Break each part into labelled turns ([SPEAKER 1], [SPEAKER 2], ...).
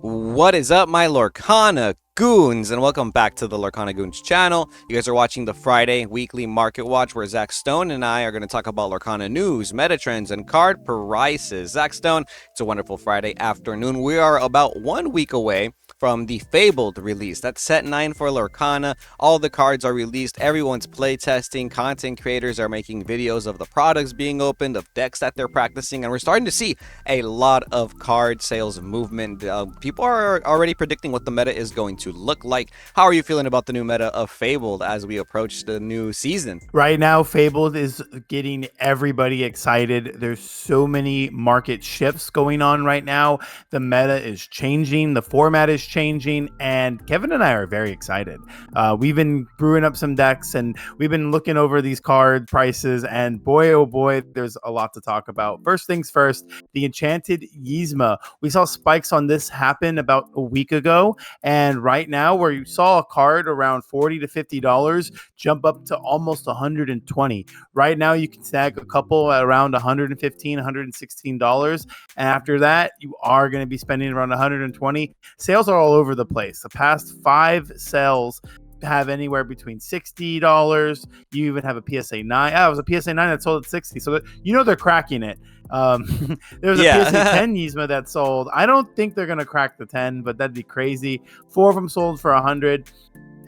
[SPEAKER 1] What is up, my Lorcana Goons, and welcome back to the Lorcana Goons channel. You guys are watching the Friday weekly market watch where Zach Stone and I are going to talk about Lorcana news, meta trends, and card prices. Zach Stone, it's a wonderful Friday afternoon. We are about 1 week away from the Fabled release. That's set 9 for Lorcana. All the cards are released. Everyone's playtesting. Content creators are making videos of the products being opened, of decks that they're practicing, and we're starting to see a lot of card sales movement. People are already predicting what the meta is going to look like. How are you feeling about the new meta of Fabled as we approach the new season?
[SPEAKER 2] Right now, Fabled is getting everybody excited. There's so many market shifts going on right now. The meta is changing, the format is changing, and Kevin and I are very excited. We've been brewing up some decks and we've been looking over these card prices, and boy, oh boy, there's a lot to talk about. First things first, the Enchanted Yzma. We saw spikes on this happen about a week ago, and right now, where you saw a card around $40 to $50 jump up to almost 120. Right now, you can snag a couple at around $115, $116. And after that, you are going to be spending around 120. Sales are all over the place. The past 5 sales have anywhere between $60. You even have a PSA 9. It was a PSA 9 that sold at 60. So they're cracking it. There's a PSA 10 Yzma that sold. I don't think they're going to crack the 10, but that'd be crazy. 4 of them sold for 100.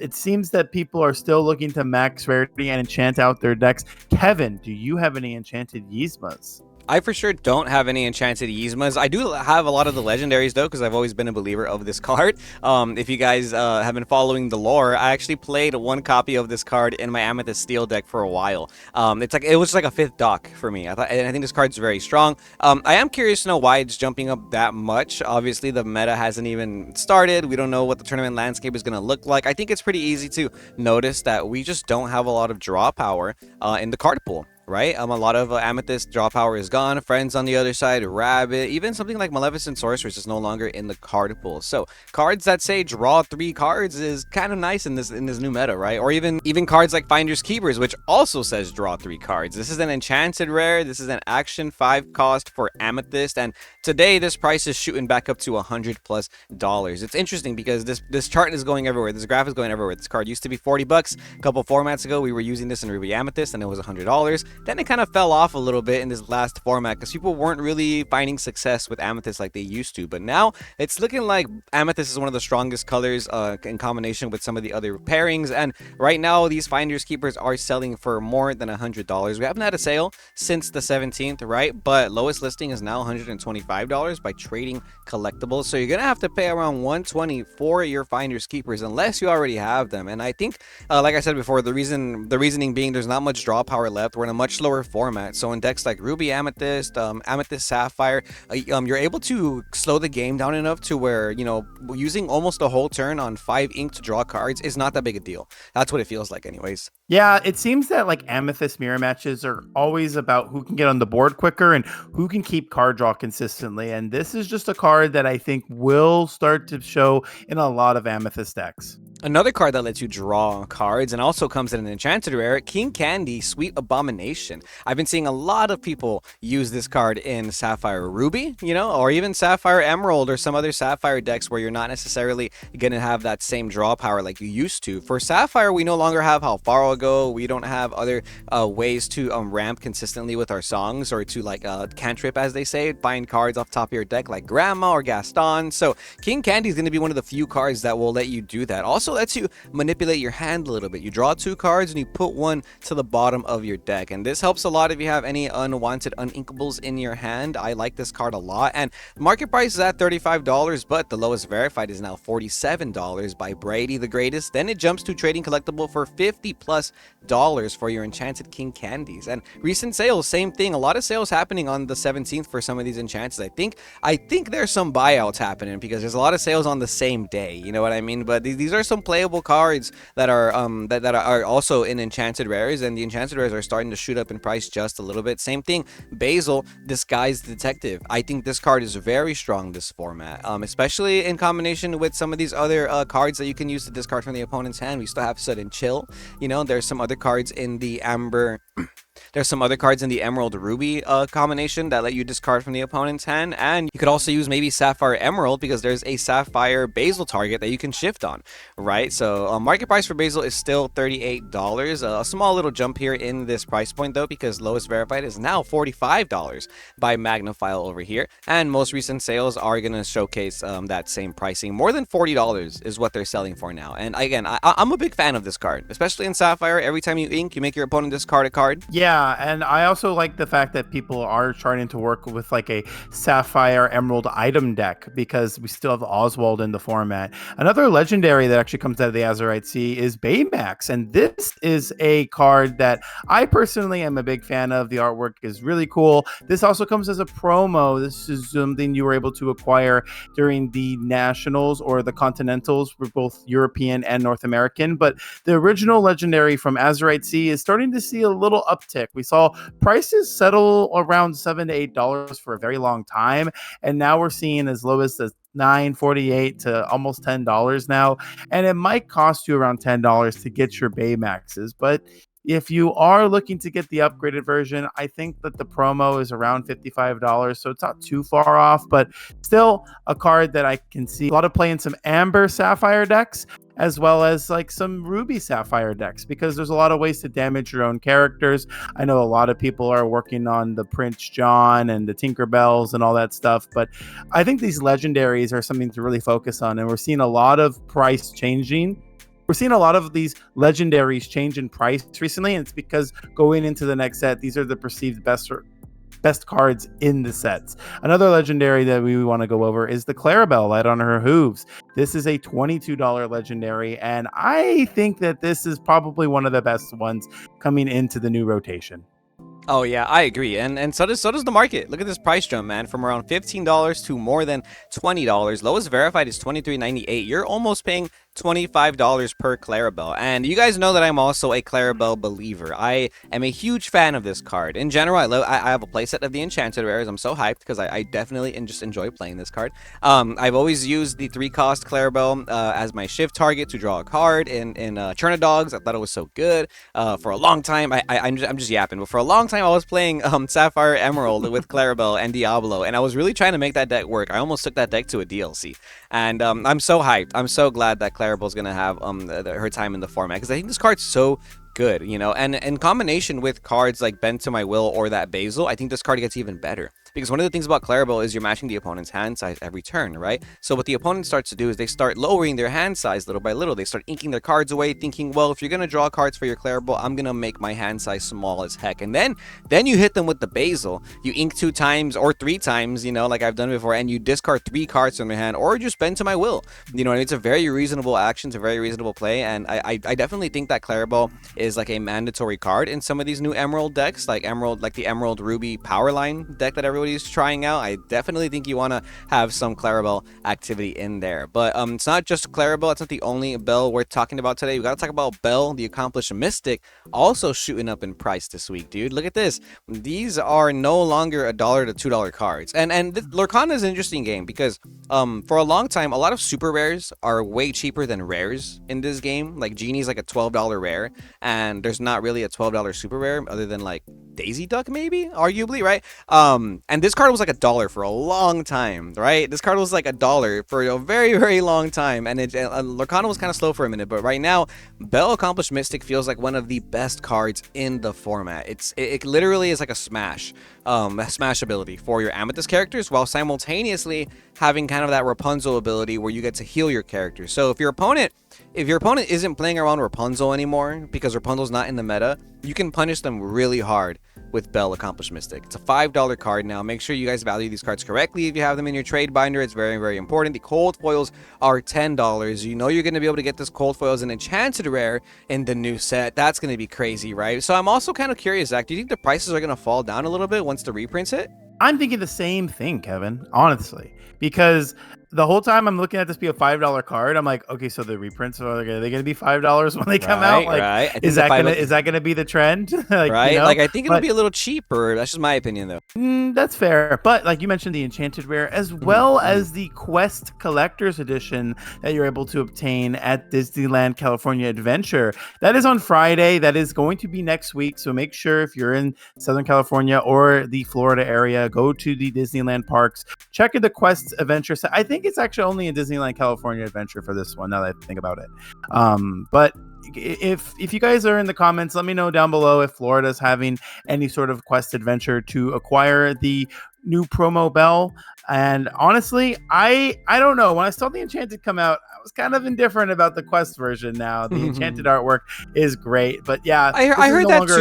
[SPEAKER 2] It seems that people are still looking to max rarity and enchant out their decks. Kevin, do you have any enchanted Yzmas?
[SPEAKER 1] I for sure don't have any enchanted Yzmas. I do have a lot of the legendaries though, because I've always been a believer of this card. If you guys have been following the lore, I actually played 1 copy of this card in my Amethyst Steel deck for a while. It was like a 5th dock for me. I think this card's very strong. I am curious to know why it's jumping up that much. Obviously, the meta hasn't even started. We don't know what the tournament landscape is going to look like. I think it's pretty easy to notice that we just don't have a lot of draw power in the card pool. Right? A lot of Amethyst draw power is gone. Friends on the other side, Rabbit, even something like Maleficent Sorceress is no longer in the card pool. So cards that say draw 3 cards is kind of nice in this new meta, right? Or even cards like Finders Keepers, which also says draw 3 cards. This is an enchanted rare. This is an action 5 cost for Amethyst, and today this price is shooting back up to $100+. It's interesting because this chart is going everywhere. This graph is going everywhere. This card used to be $40. A couple formats ago, we were using this in Ruby Amethyst, and it was $100. Then it kind of fell off a little bit in this last format because people weren't really finding success with Amethyst like they used to. But now it's looking like Amethyst is one of the strongest colors in combination with some of the other pairings. And right now, these Finders Keepers are selling for more than $100. We haven't had a sale since the 17th, right? But lowest listing is now $125 by trading collectibles. So you're going to have to pay around $120 for your Finders Keepers unless you already have them. And I think, like I said before, the reasoning being there's not much draw power left. We're in a much slower format. So in decks like Ruby Amethyst, Amethyst Sapphire, you're able to slow the game down enough to where, using almost a whole turn on 5 ink to draw cards is not that big a deal. That's what it feels like anyways.
[SPEAKER 2] Yeah, it seems that like Amethyst mirror matches are always about who can get on the board quicker and who can keep card draw consistently. And this is just a card that I think will start to show in a lot of Amethyst decks.
[SPEAKER 1] Another card that lets you draw cards and also comes in an enchanted rare, King Candy Sweet Abomination. I've been seeing a lot of people use this card in Sapphire Ruby, or even Sapphire Emerald or some other Sapphire decks where you're not necessarily going to have that same draw power like you used to. For Sapphire, we no longer have How Far I'll Go. We don't have other ways to ramp consistently with our songs or to cantrip, as they say, find cards off top of your deck like Grandma or Gaston. So King Candy is going to be one of the few cards that will let you do that. Also lets you manipulate your hand a little bit. You draw 2 cards and you put 1 to the bottom of your deck, and this helps a lot if you have any unwanted uninkables in your hand. I like this card a lot, and market price is at $35, but the lowest verified is now $47 by Brady the Greatest. Then it jumps to trading collectible for $50+ for your enchanted King Candies. And recent sales, same thing. A lot of sales happening on the 17th for some of these enchants. I think there's some buyouts happening because there's a lot of sales on the same day, you know what I mean? But these are some playable cards that are that are also in enchanted rares, and the enchanted rares are starting to shoot up in price just a little bit. Same thing, Basil Disguised Detective. I think this card is very strong this format, especially in combination with some of these other cards that you can use to discard from the opponent's hand. We still have Sudden Chill. There's some other cards in the Amber There's some other cards in the Emerald Ruby combination that let you discard from the opponent's hand, and you could also use maybe Sapphire Emerald because there's a Sapphire Basil target that you can shift on, right? So market price for Basil is still $38. A small little jump here in this price point though, because lowest verified is now $45 by Magnafile over here, and most recent sales are going to showcase that same pricing. More than $40 is what they're selling for now. And again, I'm a big fan of this card, especially in Sapphire. Every time you ink, you make your opponent discard a card.
[SPEAKER 2] Yeah, and I also like the fact that people are starting to work with like a Sapphire Emerald item deck because we still have Oswald in the format. Another legendary that actually comes out of the Azurite Sea is Baymax, and this is a card that I personally am a big fan of. The artwork is really cool. This also comes as a promo. This is something you were able to acquire during the Nationals or the Continentals for both European and North American, but the original legendary from Azurite Sea is starting to see a little uptick. We saw prices settle around $7 to $8 for a very long time, and now we're seeing as low as the $9.48 to almost $10 now, and it might cost you around $10 to get your Baymaxes, but if you are looking to get the upgraded version, I think that the promo is around $55, so it's not too far off, but still a card that I can see a lot of play in some Amber Sapphire decks, as well as like some Ruby Sapphire decks, because there's a lot of ways to damage your own characters. I know a lot of people are working on the Prince John and the Tinkerbells and all that stuff, but I think these legendaries are something to really focus on, and we're seeing a lot of price changing. We're seeing a lot of these legendaries change in price recently, and it's because going into the next set, these are the perceived best cards in the sets. Another legendary that we want to go over is the Clarabel Light on Her Hooves. This is a $22 legendary, and I think that this is probably one of the best ones coming into the new rotation.
[SPEAKER 1] Oh yeah, I agree, and so does the market. Look at this price jump, man, from around $15 to more than $20. Lowest verified is $23.98. You're almost paying $25 per Clarabel, and you guys know that I'm also a Clarabel believer. I am a huge fan of this card. In general, I have a playset of the Enchanted Rares. I'm so hyped because I definitely just enjoy playing this card. I've always used the 3-cost Clarabel as my shift target to draw a card in Chernadogs. I thought it was so good. For a long time, I'm just yapping, but for a long time I was playing Sapphire Emerald with Clarabel and Diablo, and I was really trying to make that deck work. I almost took that deck to a DLC, and I'm so hyped. I'm so glad that Clarabel's gonna have her time in the format, because I think this card's so good, you know, and in combination with cards like Bend to My Will or that Basil, I think this card gets even better. Because one of the things about Clarabel is you're matching the opponent's hand size every turn, right? So what the opponent starts to do is they start lowering their hand size little by little. They start inking their cards away, thinking, well, if you're going to draw cards for your Clarabel, I'm going to make my hand size small as heck. And then you hit them with the Basil. You ink 2 times or 3 times, you know, like I've done before, and you discard 3 cards from your hand, or just Bend to My Will. You know, and it's a very reasonable action, it's a very reasonable play, and I definitely think that Clarabel is like a mandatory card in some of these new Emerald decks, like the Emerald Ruby Powerline deck that everybody's trying out. I definitely think you want to have some Clarabel activity in there. But it's not just Clarabel. It's not the only Belle worth talking about today. We got to talk about Belle, the Accomplished Mystic, also shooting up in price this week, dude. Look at this. These are no longer $1 to $2 cards. And Lorcana is an interesting game because for a long time, a lot of super rares are way cheaper than rares in this game. Like Genie's like a $12 rare, and there's not really a $12 super rare other than like Daisy Duck, maybe, arguably, right? And this card was like $1 for a long time, right? This card was like $1 for a very, very long time, and Lorcana was kind of slow for a minute, but right now, Belle Accomplished Mystic feels like one of the best cards in the format. It literally is like a smash ability for your Amethyst characters, while simultaneously having kind of that Rapunzel ability where you get to heal your characters. So if your opponent isn't playing around Rapunzel anymore because Rapunzel's not in the meta, you can punish them really hard with Belle Accomplished Mystic. It's a $5 card now. Make sure you guys value these cards correctly if you have them in your trade binder. It's very, very important. The cold foils are $10. You know you're going to be able to get this cold foil as an enchanted rare in the new set. That's going to be crazy, right? So I'm also kind of curious, Zach, do you think the prices are going to fall down a little bit once the reprints hit?
[SPEAKER 2] I'm thinking the same thing, Kevin, honestly, because the whole time I'm looking at this be a $5 card. I'm like, okay, so the reprints are they going to be $5 when they come out? Like,
[SPEAKER 1] Right. I think
[SPEAKER 2] is
[SPEAKER 1] the
[SPEAKER 2] that
[SPEAKER 1] five,
[SPEAKER 2] going to be the trend? Like,
[SPEAKER 1] right? Like I think it'll
[SPEAKER 2] but
[SPEAKER 1] be a little cheaper. That's just my opinion, though.
[SPEAKER 2] that's fair. But like you mentioned, the Enchanted Rare, as well as the Quest Collector's Edition that you're able to obtain at Disneyland California Adventure. That is on Friday. That is going to be next week. So make sure if you're in Southern California or the Florida area, go to the Disneyland parks. Check in the Quest Adventure. I think it's actually only in Disneyland California Adventure for this one, now that I think about it. But if you guys are in the comments, let me know down below if Florida's having any sort of Quest Adventure to acquire the new promo Belle. And honestly, I don't know. When I saw the Enchanted come out, I was kind of indifferent about the Quest version. Now the Enchanted artwork is great, but yeah,
[SPEAKER 1] I heard that too.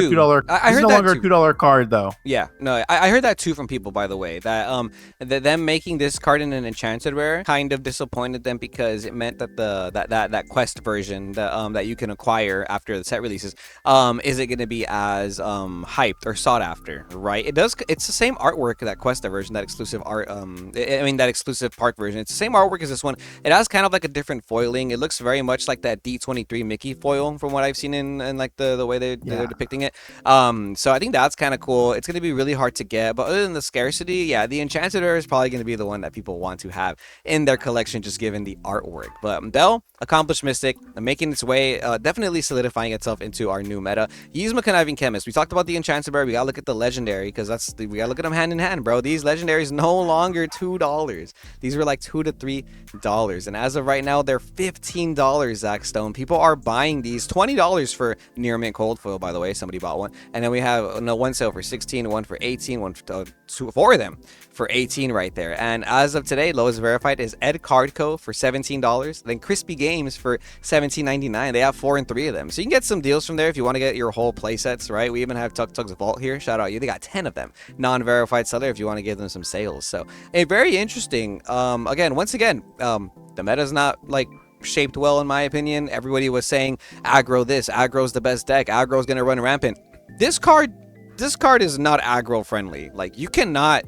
[SPEAKER 2] I heard no longer a $2 card though.
[SPEAKER 1] Yeah, no, I heard that too from people. By the way, that them making this card in an Enchanted Rare kind of disappointed them because it meant that that Quest version that you can acquire after the set releases isn't going to be as hyped or sought after, right? It's the same artwork, that Quest version, that exclusive art. That exclusive park version. It's the same artwork as this one. It has kind of like a different foiling. It looks very much like that D23 Mickey foil from what I've seen in like the way they're depicting it. So I think that's kind of cool. It's going to be really hard to get, but other than the scarcity, yeah, the Enchanted Rare is probably going to be the one that people want to have in their collection, just given the artwork. But Belle, accomplished mystic, making its way, definitely solidifying itself into our new meta. Yzma Conniving Chemist. We talked about the Enchanted Rare. We gotta look at the Legendary, because we gotta look at them hand in hand, bro. These Legendaries no longer $2. These were like $2 to $3, and as of right now, they're $15. Zach Stone. People are buying these. $20 for Near Mint Cold Foil, by the way. Somebody bought one, and then we have one sale for 16, one for 18, four of them for 18 right there. And as of today, lowest verified is Ed Cardco for $17. Then Crispy Games for $17.99. They have 4 and 3 of them, so you can get some deals from there if you want to get your whole play sets, right? We even have Tug's Vault here. Shout out you. They got 10 of them. Non-verified seller if you want to give them some sales. So very interesting. Once again, the meta's not like shaped well in my opinion. Everybody was saying aggro this, aggro's the best deck, aggro's gonna run rampant. This card is not aggro friendly. Like you cannot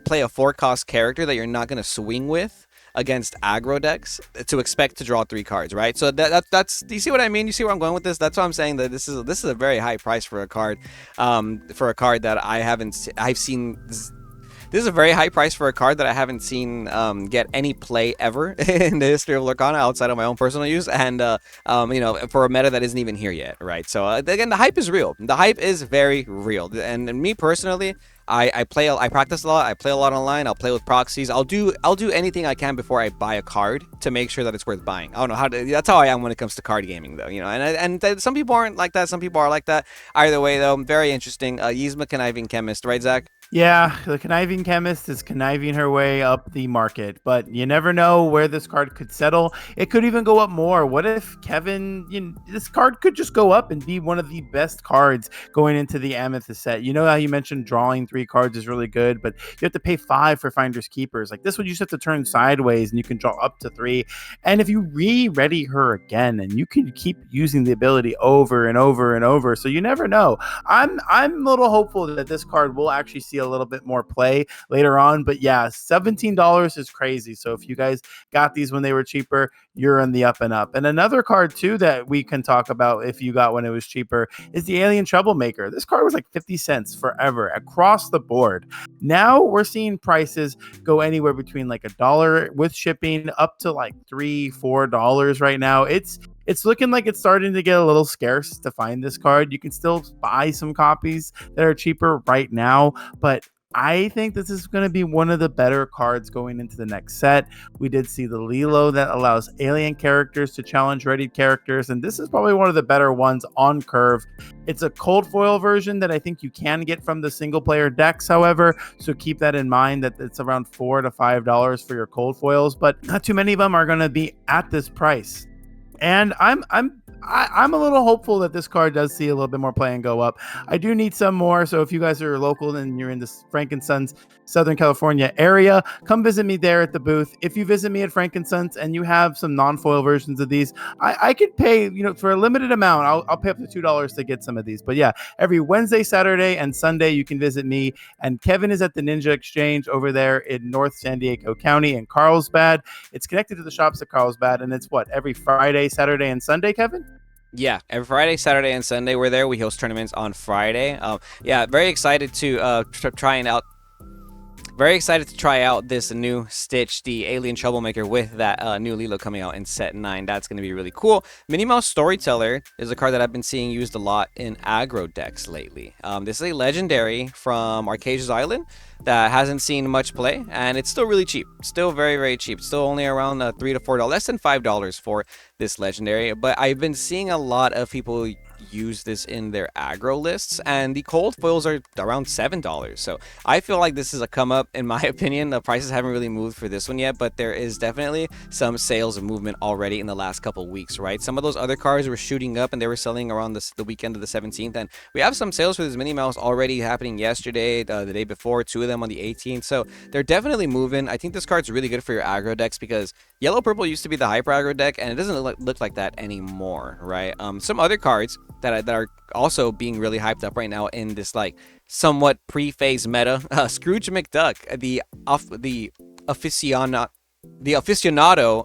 [SPEAKER 1] play a 4-cost character that you're not gonna swing with against aggro decks to expect to draw 3 cards, right? So that's do you see what I mean? You see where I'm going with this? That's why I'm saying that this is a very high price for a card, that I've seen. This is a very high price for a card that I haven't seen get any play ever in the history of Lorcana outside of my own personal use, and for a meta that isn't even here yet, right? So again, the hype is real. The hype is very real, and me personally, I practice a lot. I play a lot online. I'll play with proxies. I'll do anything I can before I buy a card to make sure that it's worth buying. I don't know that's how I am when it comes to card gaming, though. And some people aren't like that. Some people are like that. Either way, though, very interesting. Yzma Conniving Chemist, right, Zach?
[SPEAKER 2] Yeah, the Conniving Chemist is conniving her way up the market, but you never know where this card could settle. It could even go up more. What if this card could just go up and be one of the best cards going into the Amethyst set? You know how you mentioned drawing 3 cards is really good, but you have to pay 5 for Finders Keepers. Like this one, you just have to turn sideways and you can draw up to 3. And if you re-ready her again, and you can keep using the ability over and over and over, so you never know. I'm a little hopeful that this card will actually see a little bit more play later on, but yeah, $17 is crazy. So if you guys got these when they were cheaper, you're on the up and up. And another card too that we can talk about if you got when it was cheaper is the Alien Troublemaker. This card was like 50 cents forever across the board. Now we're seeing prices go anywhere between like $1 with shipping up to like $3-4 right now. It's looking like it's starting to get a little scarce to find this card. You can still buy some copies that are cheaper right now, but I think this is going to be one of the better cards going into the next set. We did see the Lilo that allows alien characters to challenge ready characters, and this is probably one of the better ones on curve. It's a cold foil version that I think you can get from the single player decks, however, so keep that in mind that it's around $4 to $5 for your cold foils, but not too many of them are going to be at this price. And I'm a little hopeful that this card does see a little bit more play and go up. I do need some more. So if you guys are local and you're in the Frankensons, Southern California area, come visit me there at the booth. If you visit me at Frankensons and you have some non-foil versions of these, I could pay, for a limited amount. I'll pay up to $2 to get some of these. But yeah, every Wednesday, Saturday, and Sunday, you can visit me. And Kevin is at the Ninja Exchange over there in North San Diego County in Carlsbad. It's connected to the shops at Carlsbad, and it's what, every Friday, Saturday, and Sunday, Kevin?
[SPEAKER 1] Yeah, every Friday, Saturday, and Sunday we're there. We host tournaments on Friday. Yeah, very excited to trying out. Very excited to try out this new Stitch, the Alien Troublemaker, with that new Lilo coming out in Set 9. That's going to be really cool. Minnie Mouse Storyteller is a card that I've been seeing used a lot in aggro decks lately. This is a legendary from Arcasia's Island that hasn't seen much play, and it's still really cheap. Still very, very cheap. Still only around $3 to $4, less than $5 for this legendary. But I've been seeing a lot of people use this in their aggro lists, and the cold foils are around $7. So I feel like this is a come up in my opinion. The prices haven't really moved for this one yet, but there is definitely some sales movement already in the last couple weeks, right? Some of those other cards were shooting up and they were selling around the weekend of the 17th, and we have some sales for this Minnie Mouse already happening yesterday, the day before, 2 of them on the 18th. So they're definitely moving. I think this card's really good for your aggro decks because yellow purple used to be the hyper aggro deck, and it doesn't look like that anymore, right? Some other cards that are also being really hyped up right now in this like somewhat pre-phase meta. Scrooge McDuck, the aficionado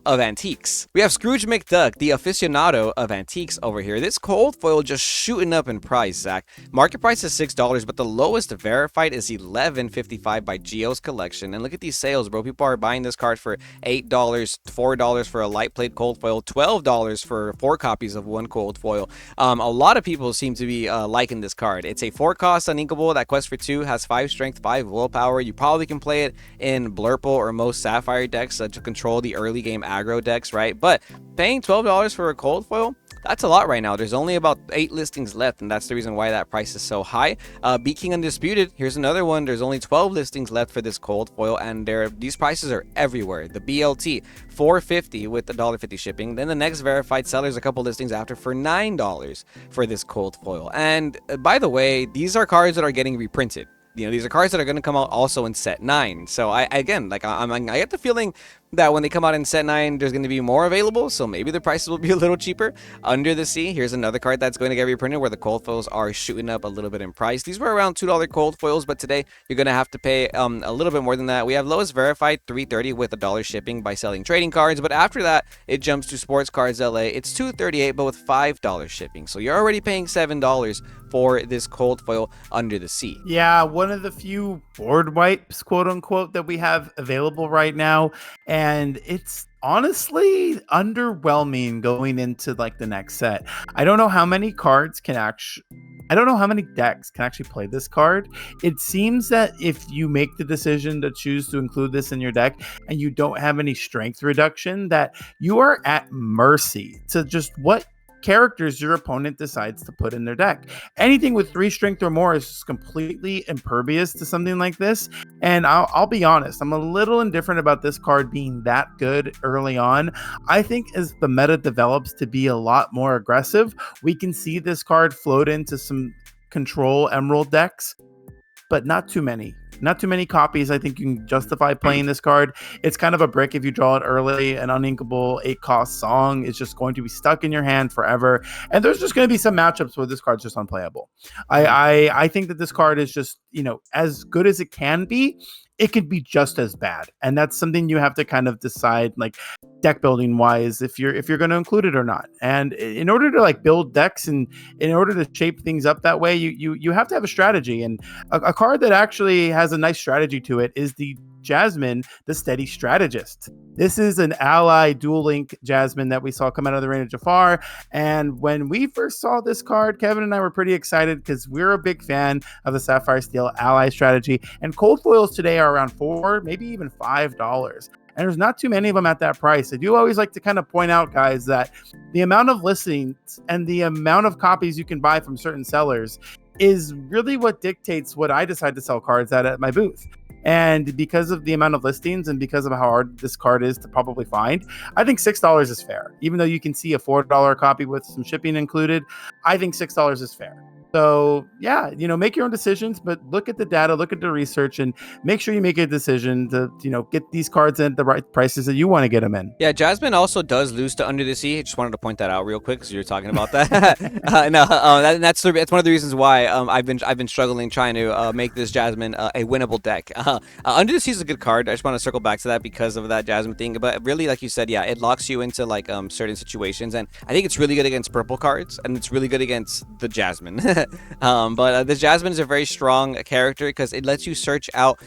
[SPEAKER 1] of antiques. We have Scrooge McDuck, the aficionado of antiques over here. This cold foil just shooting up in price, Zach. Market price is $6, but the lowest verified is $11.55 by Geo's Collection. And look at these sales, bro. People are buying this card for $8, $4 for a light plate cold foil, $12 for 4 copies of one cold foil. A lot of people seem to be liking this card. It's a 4-cost uninkable that quests for 2, has 5 strength, 5 willpower. You probably can play it in Blurple or most Sapphire decks to control the early game aggro decks, right? But paying $12 for a cold foil, that's a lot right now. There's only about 8 listings left, and that's the reason why that price is so high. Beat King Undisputed, here's another one. There's only 12 listings left for this cold foil, and these prices are everywhere. The BLT, $4.50 with the $1.50 shipping. Then the next verified seller's a couple listings after for $9 for this cold foil. And by the way, these are cards that are getting reprinted. These are cards that are going to come out also in Set 9. So I get the feeling that when they come out in Set 9, there's going to be more available, so maybe the prices will be a little cheaper. Under the Sea, here's another card that's going to get reprinted where the cold foils are shooting up a little bit in price. These were around $2 cold foils, but today you're going to have to pay a little bit more than that. We have lowest verified $3.30 with $1 shipping by selling trading cards, but after that, it jumps to Sports Cards LA. It's $2.38, but with $5 shipping. So you're already paying $7 for this cold foil Under the Sea.
[SPEAKER 2] Yeah, one of the few board wipes, quote unquote, that we have available right now. And it's honestly underwhelming going into like the next set. I don't know how many decks can actually play this card. It seems that if you make the decision to choose to include this in your deck and you don't have any strength reduction, that you are at mercy to just what characters your opponent decides to put in their deck. Anything with 3 strength or more is completely impervious to something like this. And I'll be honest, I'm a little indifferent about this card being that good early on. I think as the meta develops to be a lot more aggressive, we can see this card float into some control emerald decks, but not too many. Not too many copies. I think you can justify playing this card. It's kind of a brick if you draw it early. An uninkable 8-cost song is just going to be stuck in your hand forever. And there's just going to be some matchups where this card's just unplayable. I think that this card is just, as good as it can be. It could be just as bad. And that's something you have to kind of decide, like deck building wise, if you're going to include it or not. And in order to like build decks and in order to shape things up that way, you have to have a strategy. And a card that actually has a nice strategy to it is the Jasmine, the Steady Strategist. This is an ally dual link Jasmine that we saw come out of the Reign of Jafar. And when we first saw this card, Kevin and I were pretty excited because we're a big fan of the Sapphire Steel ally strategy. And cold foils today are around $4, maybe even $5. And there's not too many of them at that price. I do always like to kind of point out, guys, that the amount of listings and the amount of copies you can buy from certain sellers is really what dictates what I decide to sell cards at my booth. And because of the amount of listings and because of how hard this card is to probably find, I think $6 is fair. Even though you can see a $4 copy with some shipping included, I think $6 is fair. So yeah, make your own decisions, but look at the data, look at the research, and make sure you make a decision to, get these cards at the right prices that you want to get them in.
[SPEAKER 1] Yeah, Jasmine also does lose to Under the Sea. I just wanted to point that out real quick because you're talking about that. No, that's one of the reasons why I've been struggling trying to make this Jasmine a winnable deck. Under the Sea is a good card. I just want to circle back to that because of that Jasmine thing. But really, like you said, yeah, it locks you into like certain situations, and I think it's really good against purple cards, and it's really good against the Jasmine. But the Jasmine is a very strong character because it lets you search out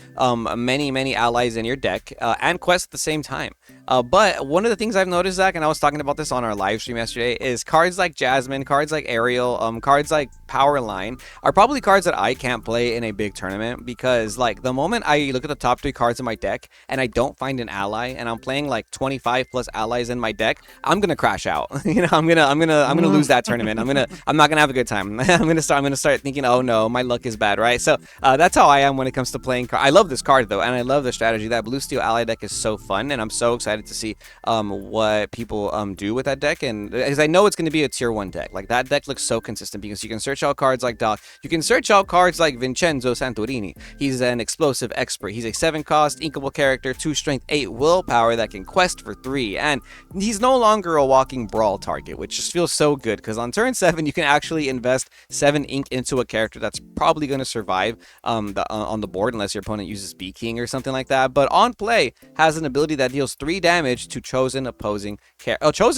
[SPEAKER 1] many allies in your deck and quest at the same time. But one of the things I've noticed, Zach, and I was talking about this on our live stream yesterday, is cards like Jasmine, cards like Ariel, cards like Powerline are probably cards that I can't play in a big tournament because, like, the moment I look at the top 3 cards in my deck and I don't find an ally and I'm playing like 25 plus allies in my deck, I'm gonna crash out. I'm gonna lose that tournament. I'm not gonna have a good time. I'm gonna start thinking, oh no, my luck is bad, right? So that's how I am when it comes to playing. I love this card though, and I love the strategy. That blue steel ally deck is so fun, and I'm so excited to see what people do with that deck, and because I know it's going to be a tier 1 deck. Like, that deck looks so consistent because you can search out cards like Doc, you can search out cards like Vincenzo Santorini. He's an explosive expert. He's a 7-cost inkable character, 2 strength, 8 willpower that can quest for 3, and he's no longer a walking brawl target, which just feels so good because on turn 7 you can actually invest 7 ink into a character that's probably going to survive on the board unless your opponent uses Bee King or something like that, but on play has an ability that deals 3 damage to chosen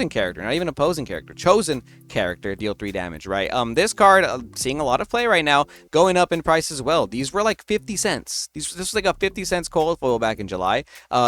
[SPEAKER 1] character, not even opposing character, chosen character, deal 3 damage, right? This card seeing a lot of play right now, going up in price as well. These were like 50 cents. This was like a 50 cents cold foil back in July.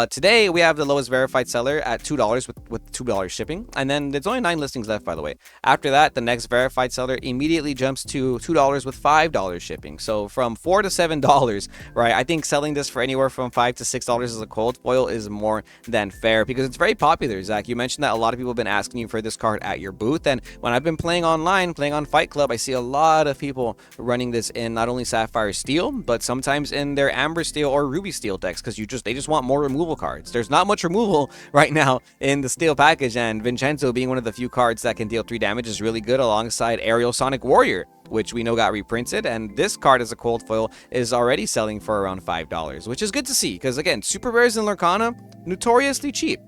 [SPEAKER 1] Today we have the lowest verified seller at $2 with $2 shipping, and then there's only 9 listings left, by the way. After that, the next verified seller immediately jumps to $2 with $5 shipping. So from $4 to $7, right? I think selling this for anywhere from $5 to $6 as a cold foil is more than fair because it's very popular. Zach, you mentioned that a lot of people have been asking you for this card at your booth, and when I've been playing online, playing on Fight Club, I see a lot of people running this in not only Sapphire Steel, but sometimes in their Amber Steel or Ruby Steel decks because they just want more removal cards. There's not much removal right now in the Steel package, and Vincenzo being one of the few cards that can deal 3 damage is really good alongside Aerial Sonic Warrior, which we know got reprinted, and this card as a cold foil is already selling for around $5, which is good to see because, again, super rares in Lorcana notoriously cheap.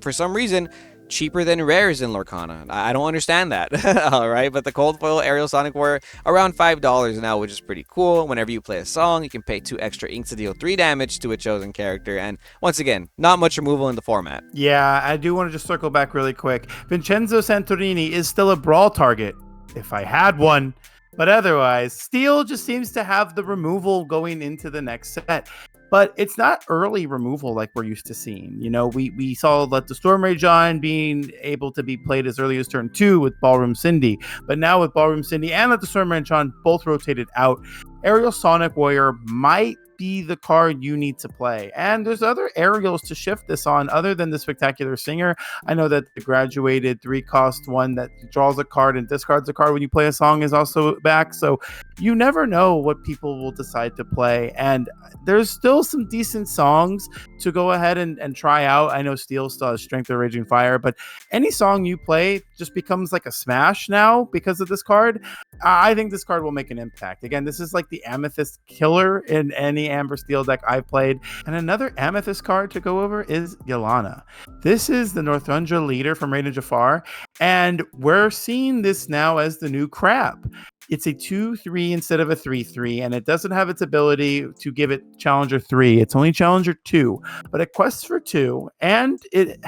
[SPEAKER 1] For some reason, cheaper than rares in Lorcana. I don't understand that. All right, but the cold foil Aerial Sonic Warrior around $5 now, which is pretty cool. Whenever you play a song, you can pay 2 extra inks to deal 3 damage to a chosen character, and once again, not much removal in the format.
[SPEAKER 2] Yeah, I do want to just circle back really quick. Vincenzo Santorini is still a brawl target if I had one. But otherwise, Steel just seems to have the removal going into the next set. But it's not early removal like we're used to seeing. We saw that the Storm Rage on being able to be played as early as turn 2 with Ballroom Cindy. But now with Ballroom Cindy and with the Storm Rage on both rotated out, Aerial Sonic Warrior might be the card you need to play. And there's other aerials to shift this on other than the Spectacular Singer. I know that the graduated 3-cost one that draws a card and discards a card when you play a song is also back. So you never know what people will decide to play. And there's still some decent songs to go ahead and try out. I know Steel still has Strength of Raging Fire, but any song you play just becomes like a smash now because of this card. I think this card will make an impact. Again, this is like the Amethyst killer in any Amber Steel deck I've played. And another Amethyst card to go over is Yelana. This is the Northunda Leader from Raiden Jafar, and we're seeing this now as the new Crab. It's a 2/3 instead of a 3/3, and it doesn't have its ability to give it Challenger 3. It's only Challenger 2, but it quests for 2, and it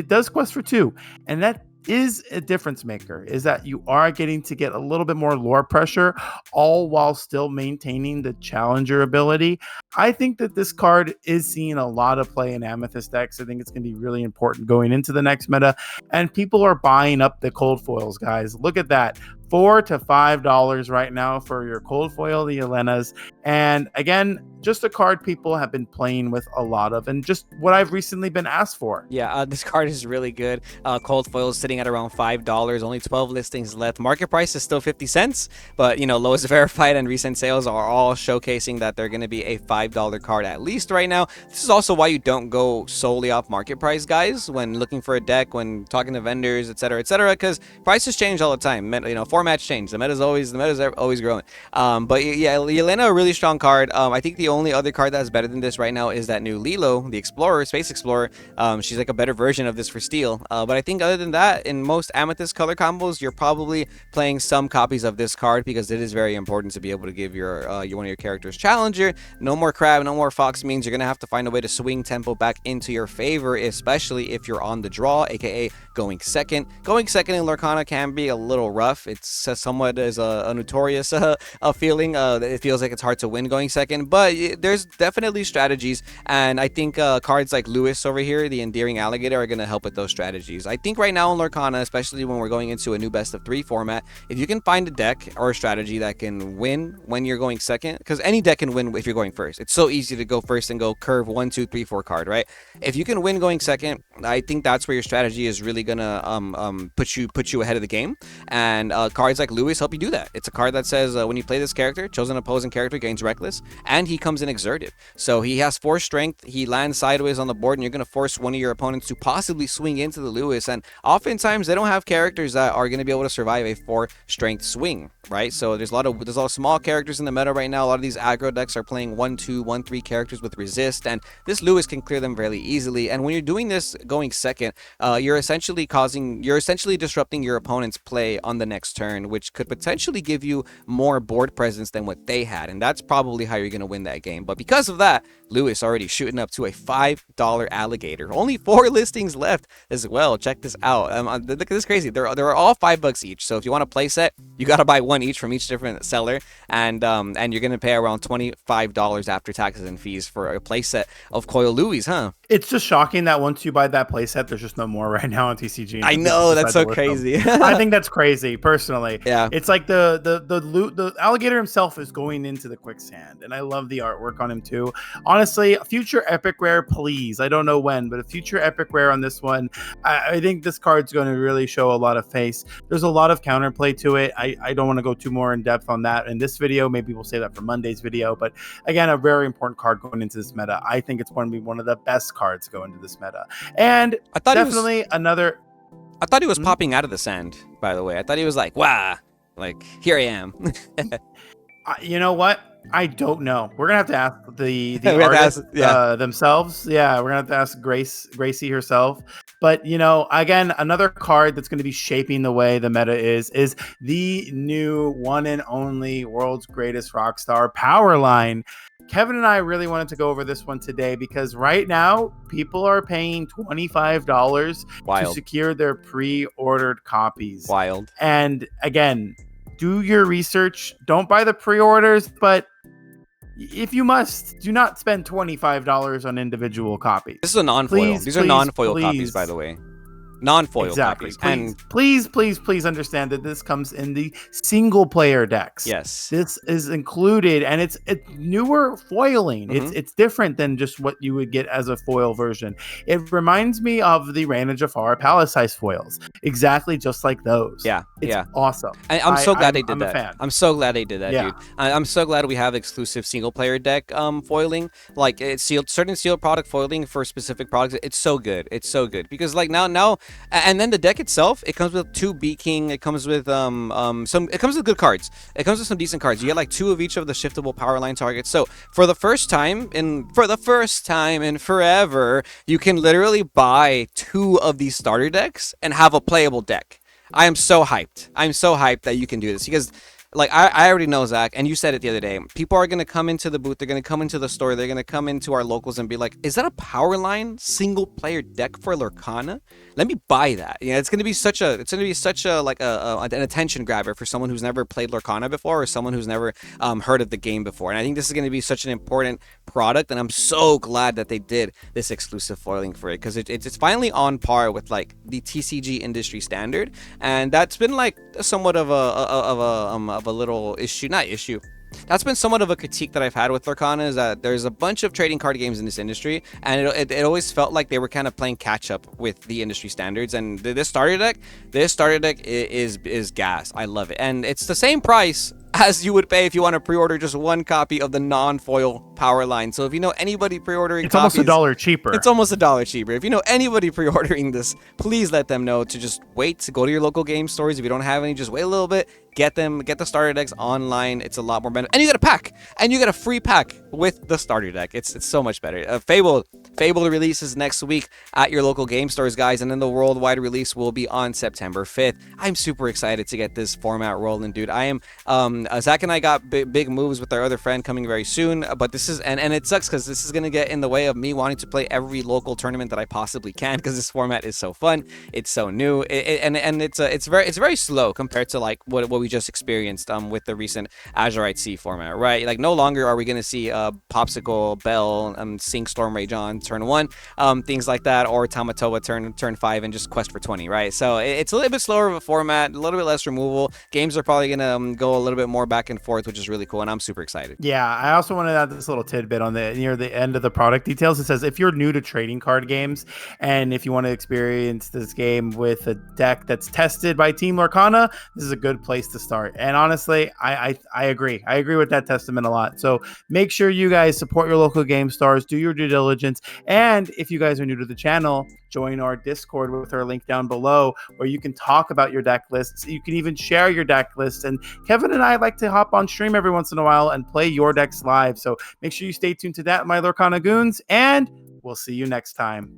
[SPEAKER 2] does quest for 2, and that is a difference maker, is that you are getting to get a little bit more lore pressure, all while still maintaining the Challenger ability. I think that this card is seeing a lot of play in Amethyst decks. I think it's going to be really important going into the next meta, and people are buying up the cold foils, guys. Look at that. $4 to $5 right now for your cold foil, the Yelenas. And again, just a card people have been playing with a lot of, and just what I've recently been asked for.
[SPEAKER 1] Yeah, this card is really good. Cold foil is sitting at around $5. Only 12 listings left. Market price is still 50 cents, but lowest verified and recent sales are all showcasing that they're going to be a $5 $5 card at least right now. This is also why you don't go solely off market price, guys, when looking for a deck, when talking to vendors, etc., because prices change all the time. Formats change. The meta's always growing. But yeah, Yelena, a really strong card. I think the only other card that's better than this right now is that new Lilo, the Explorer, Space Explorer. She's like a better version of this for steel. But I think other than that, in most Amethyst color combos, you're probably playing some copies of this card because it is very important to be able to give your one of your characters Challenger. No more Crab, no more Fox means you're gonna have to find a way to swing tempo back into your favor, especially if you're on the draw, aka going second. Going second in Lorcana can be a little rough. It's somewhat as a notorious feeling. It feels like it's hard to win going second, but there's definitely strategies, and I think cards like Lewis over here, the Endearing Alligator, are going to help with those strategies. I think right now in Lorcana, especially when we're going into a new best of 3 format, if you can find a deck or a strategy that can win when you're going second, because any deck can win if you're going first. It's so easy to go first and go curve 1, 2, 3, 4 card, right? If you can win going second, I think that's where your strategy is really gonna put you ahead of the game. And cards like Lewis help you do that. It's a card that says when you play this character, chosen opposing character gains Reckless, and he comes in exerted. So he has 4 strength. He lands sideways on the board, and you're gonna force one of your opponents to possibly swing into the Lewis. And oftentimes they don't have characters that are gonna be able to survive a 4 strength swing, right? So there's a lot of small characters in the meta right now. A lot of these aggro decks are playing 1/2, 1/3 characters with resist, and this Lewis can clear them fairly easily. And when you're doing this going second, you're essentially disrupting your opponent's play on the next turn, which could potentially give you more board presence than what they had, and that's probably how you're gonna win that game. But because of that, Lewis already shooting up to a $5 alligator. Only 4 listings left as well. Check this out. Look at this crazy. They're all $5 each. So if you want to play set, you gotta buy one each from each different seller, and you're gonna pay around $25 after taxes and fees for a play set of Coil Louis, huh?
[SPEAKER 2] It's just shocking that once you buy that playset, there's just no more right now on TCG.
[SPEAKER 1] I know, that's so crazy.
[SPEAKER 2] I think that's crazy, personally.
[SPEAKER 1] Yeah,
[SPEAKER 2] it's like the alligator himself is going into the quicksand, and I love the artwork on him too. Honestly, a future epic rare, please. I don't know when, but a future epic rare on this one. I think this card's going to really show a lot of face. There's a lot of counterplay to it. I don't want to go too more in depth on that in this video. Maybe we'll save that for Monday's video. But again, a very important card going into this meta. I think it's going to be one of the best cards go into this meta, and
[SPEAKER 1] I thought
[SPEAKER 2] definitely another.
[SPEAKER 1] I thought he was popping out of the sand, by the way. I thought he was like, wow, like, here I am.
[SPEAKER 2] You know what? I don't know. We're gonna have to ask the artists themselves. Yeah, we're gonna have to ask Gracie herself. But again, another card that's going to be shaping the way the meta is the new one and only world's greatest rock star power line. Kevin and I really wanted to go over this one today because right now people are paying $25 to secure their pre-ordered copies.
[SPEAKER 1] Wild.
[SPEAKER 2] And again, do your research. Don't buy the pre-orders, but if you must, do not spend $25 on individual copies.
[SPEAKER 1] This is a non-foil. These are non-foil copies, by the way. Non-foil copies.
[SPEAKER 2] Please understand that this comes in the single player decks.
[SPEAKER 1] Yes.
[SPEAKER 2] This is included, and it's newer foiling.
[SPEAKER 1] Mm-hmm.
[SPEAKER 2] It's different than just what you would get as a foil version. It reminds me of the Rana Jafar Palace size foils. Exactly just like those.
[SPEAKER 1] Yeah.
[SPEAKER 2] It's awesome.
[SPEAKER 1] I'm so glad they did that.
[SPEAKER 2] I'm a fan.
[SPEAKER 1] I'm so glad they did that, dude. I'm so glad we have exclusive single player deck foiling. Like it's certain sealed product foiling for specific products. It's so good. It's so good. Because like now and then the deck itself, it comes with 2 Beat King. It comes with it comes with good cards. It comes with some decent cards. You get like 2 of each of the shiftable power line targets. So for the first time in forever, you can literally buy 2 of these starter decks and have a playable deck. I am so hyped. I'm so hyped that you can do this because like I already know, Zach, and you said it the other day. People are gonna come into the booth, they're gonna come into the store, they're gonna come into our locals and be like, "Is that a power line single player deck for Lorcana? Let me buy that." It's gonna be such a like an attention grabber for someone who's never played Lorcana before or someone who's never heard of the game before. And I think this is gonna be such an important product, and I'm so glad that they did this exclusive foiling for it because it's finally on par with like the TCG industry standard, and that's been like somewhat of a little issue. That's been somewhat of a critique that I've had with Lorcana, is that there's a bunch of trading card games in this industry, and it always felt like they were kind of playing catch up with the industry standards. And this starter deck is gas. I love it, and it's the same price as you would pay if you want to pre-order just 1 copy of the non-foil power line. So if you know anybody pre-ordering
[SPEAKER 2] It's almost
[SPEAKER 1] copies,
[SPEAKER 2] $1 cheaper.
[SPEAKER 1] it's almost $1 cheaper. If you know anybody pre-ordering this, please let them know to just wait to go to your local game stores. If you don't have any, just wait a little bit. Get the starter decks online. It's a lot more better, and you get a pack, and you get a free pack with the starter deck. It's so much better. Fable releases next week at your local game stores, guys, and then the worldwide release will be on September 5th. I'm super excited to get this format rolling, dude. I am. Zach and I got big moves with our other friend coming very soon, but this is and it sucks because this is gonna get in the way of me wanting to play every local tournament that I possibly can, because this format is so fun. It's so new, and it's very slow compared to like what we just experienced with the recent Azurite Sea format, right? Like no longer are we gonna see Popsicle, Belle, Sink Storm Rage on turn 1, things like that, or Tamatoa turn 5 and just quest for 20, right? So it's a little bit slower of a format, a little bit less removal. Games are probably gonna go a little bit more back and forth, which is really cool, and I'm super excited.
[SPEAKER 2] Yeah, I also wanted to add this little tidbit on the near the end of the product details. It says if you're new to trading card games and if you want to experience this game with a deck that's tested by Team Lorcana, this is a good place to start. And honestly, I agree. I agree with that testament a lot. So make sure you guys support your local game stores, do your due diligence, and if you guys are new to the channel, join our Discord with our link down below, where you can talk about your deck lists. You can even share your deck lists. And Kevin and I like to hop on stream every once in a while and play your decks live. So make sure you stay tuned to that, my Lorcana Goons, and we'll see you next time.